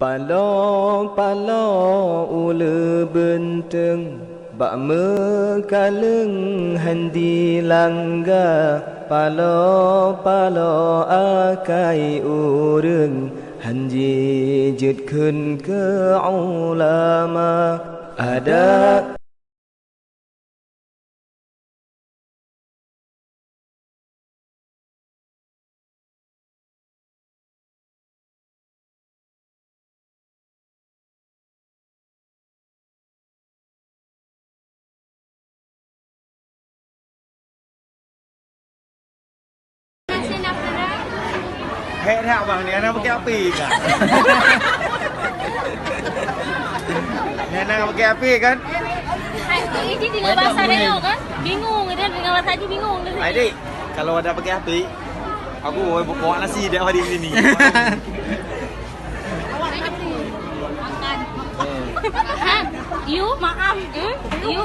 Palo-palo ule benteng bak mekaleng handi langga. Palo-palo akai ureng hanji jetkeun ke ulama. Ada Hẹn hẹo bằng này nó pakai api kan? Nenek pakai api kan? Ini tinggal bahasa Reno kan? Bingung, itu dengan bahasa aja bingung. Adik, kalau ada pakai api, aku mau bawa nasi dah di sini. Makan. You makan. You